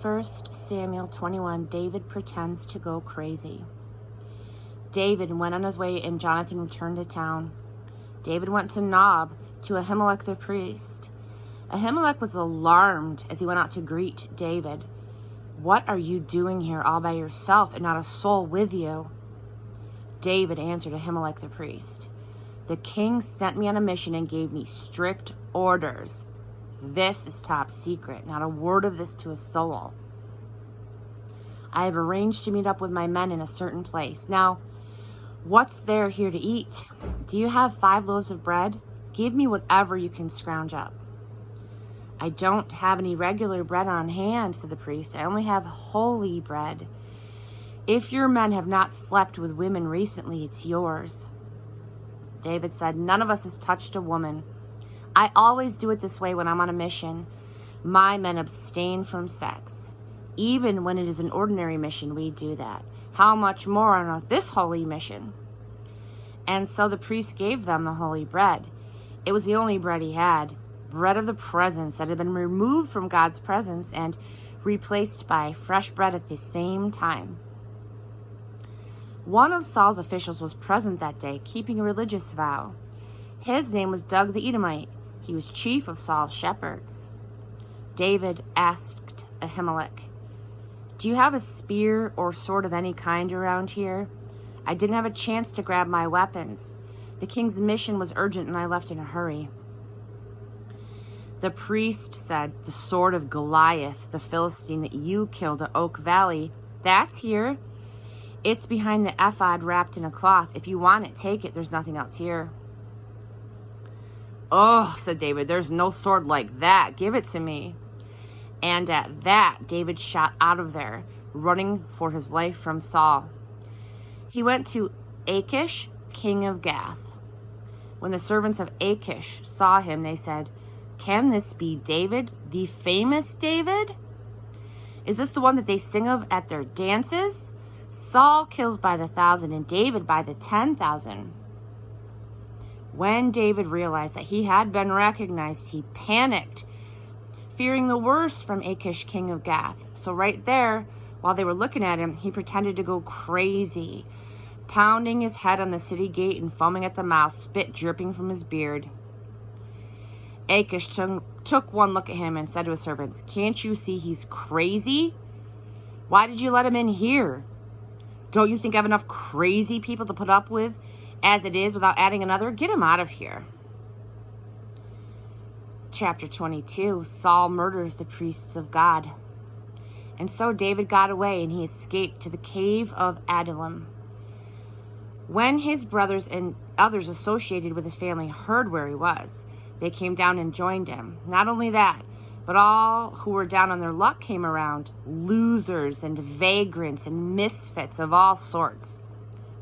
1 Samuel 21, David pretends to go crazy. David went on his way and Jonathan returned to town. David went to Nob, to Ahimelech the priest. Ahimelech was alarmed as he went out to greet David. "What are you doing here all by yourself and not a soul with you?" David answered Ahimelech the priest, "The king sent me on a mission and gave me strict orders. This is top secret, not a word of this to a soul. I have arranged to meet up with my men in a certain place. Now, what's there here to eat? Do you have 5 loaves of bread? Give me whatever you can scrounge up." "I don't have any regular bread on hand," said the priest. "I only have holy bread. If your men have not slept with women recently, it's yours." David said, "None of us has touched a woman. I always do it this way when I'm on a mission. My men abstain from sex. Even when it is an ordinary mission, we do that. How much more on this holy mission?" And so the priest gave them the holy bread. It was the only bread he had, bread of the presence that had been removed from God's presence and replaced by fresh bread at the same time. One of Saul's officials was present that day, keeping a religious vow. His name was Doeg the Edomite. He was chief of Saul's shepherds. David asked Ahimelech, "Do you have a spear or sword of any kind around here? I didn't have a chance to grab my weapons. The king's mission was urgent and I left in a hurry." The priest said, "The sword of Goliath, the Philistine that you killed at Oak Valley, that's here. It's behind the ephod wrapped in a cloth. If you want it, take it. There's nothing else here." "Oh," said David, "there's no sword like that. Give it to me." And at that, David shot out of there, running for his life from Saul. He went to Achish, king of Gath. When the servants of Achish saw him, they said, "Can this be David, the famous David? Is this the one that they sing of at their dances? Saul kills by the 1,000 and David by the 10,000. When David realized that he had been recognized, he panicked, fearing the worst from Achish, king of Gath. So right there, while they were looking at him, he pretended to go crazy, pounding his head on the city gate and foaming at the mouth, spit dripping from his beard. Achish took one look at him and said to his servants, "Can't you see he's crazy? Why did you let him in here? Don't you think I have enough crazy people to put up with as it is without adding another? Get him out of here." Chapter 22, Saul murders the priests of God. And so David got away and he escaped to the cave of Adullam. When his brothers and others associated with his family heard where he was, they came down and joined him. Not only that, but all who were down on their luck came around, losers and vagrants and misfits of all sorts.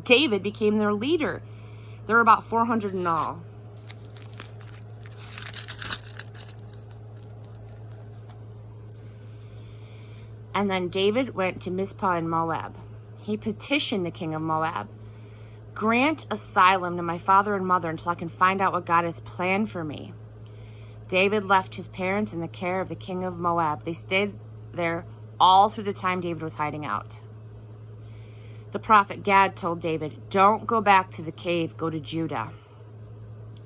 David became their leader. There were about 400 in all. And then David went to Mizpah in Moab. He petitioned the king of Moab, "Grant asylum to my father and mother until I can find out what God has planned for me." David left his parents in the care of the king of Moab. They stayed there all through the time David was hiding out. The prophet Gad told David, "Don't go back to the cave, go to Judah."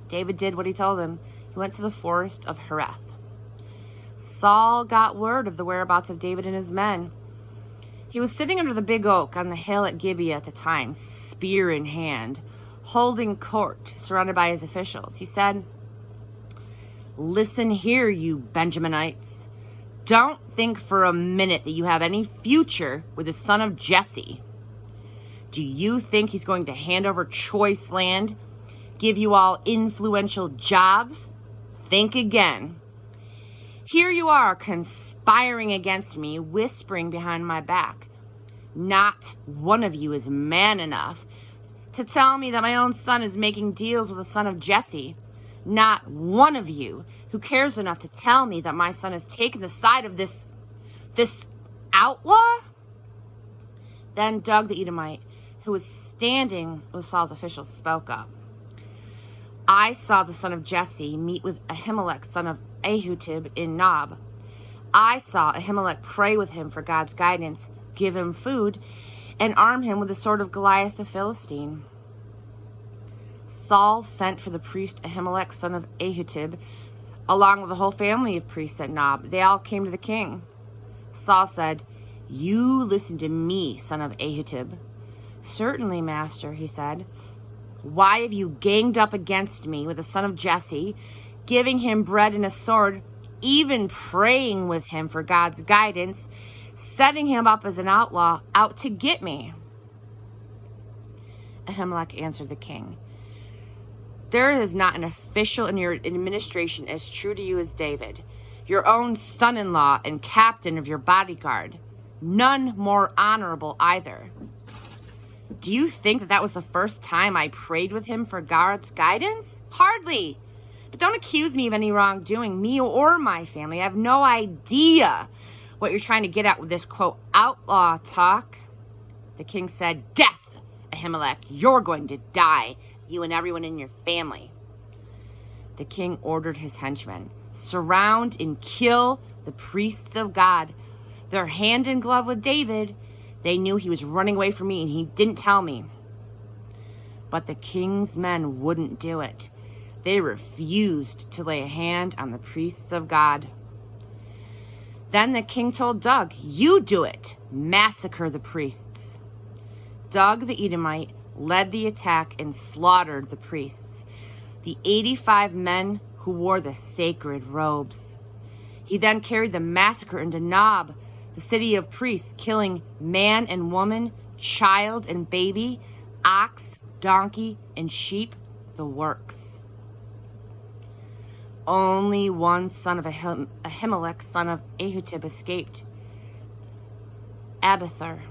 David did what he told him. He went to the forest of Hereth. Saul got word of the whereabouts of David and his men. He was sitting under the big oak on the hill at Gibeah at the time, spear in hand, holding court, surrounded by his officials. He said, "Listen here, you Benjaminites. Don't think for a minute that you have any future with the son of Jesse. Do you think he's going to hand over choice land, give you all influential jobs? Think again. Here you are conspiring against me, whispering behind my back. Not one of you is man enough to tell me that my own son is making deals with the son of Jesse. Not one of you who cares enough to tell me that my son has taken the side of this outlaw." Then Doeg the Edomite, who was standing with Saul's officials, spoke up. "I saw the son of Jesse meet with Ahimelech, son of Ahitub, in Nob. I saw Ahimelech pray with him for God's guidance, give him food, and arm him with the sword of Goliath the Philistine. Saul sent for the priest Ahimelech, son of Ahitub, along with the whole family of priests at Nob. They all came to the king. Saul said, "You listen to me, son of Ahitub." "Certainly, master," he said. "Why have you ganged up against me with the son of Jesse, giving him bread and a sword, even praying with him for God's guidance, setting him up as an outlaw, out to get me?" Ahimelech answered the king, "There is not an official in your administration as true to you as David, your own son-in-law and captain of your bodyguard. None more honorable either. Do you think that was the first time I prayed with him for God's guidance? Hardly. But don't accuse me of any wrongdoing, me or my family. I have no idea what you're trying to get at with this, quote, outlaw talk." The king said, "Death, Ahimelech, you're going to die, you and everyone in your family." The king ordered his henchmen, "Surround and kill the priests of God. They're hand in glove with David. They knew he was running away from me and he didn't tell me." But the king's men wouldn't do it. They refused to lay a hand on the priests of God. Then the king told Doeg, "You do it. Massacre the priests." Doeg the Edomite led the attack and slaughtered the priests, the 85 men who wore the sacred robes. He then carried the massacre into Nob, the city of priests, killing man and woman, child and baby, ox, donkey, and sheep, the works. Only one son of Ahimelech, son of Ahitub, escaped, Abiathar.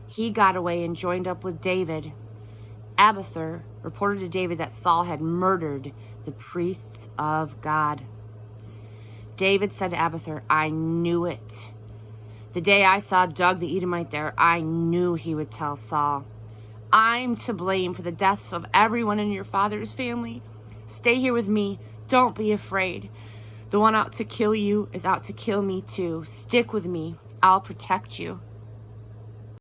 He got away and joined up with David. Abiathar reported to David that Saul had murdered the priests of God. David said to Abiathar, "I knew it. The day I saw Doeg the Edomite there, I knew he would tell Saul. I'm to blame for the deaths of everyone in your father's family. Stay here with me. Don't be afraid. The one out to kill you is out to kill me too. Stick with me. I'll protect you."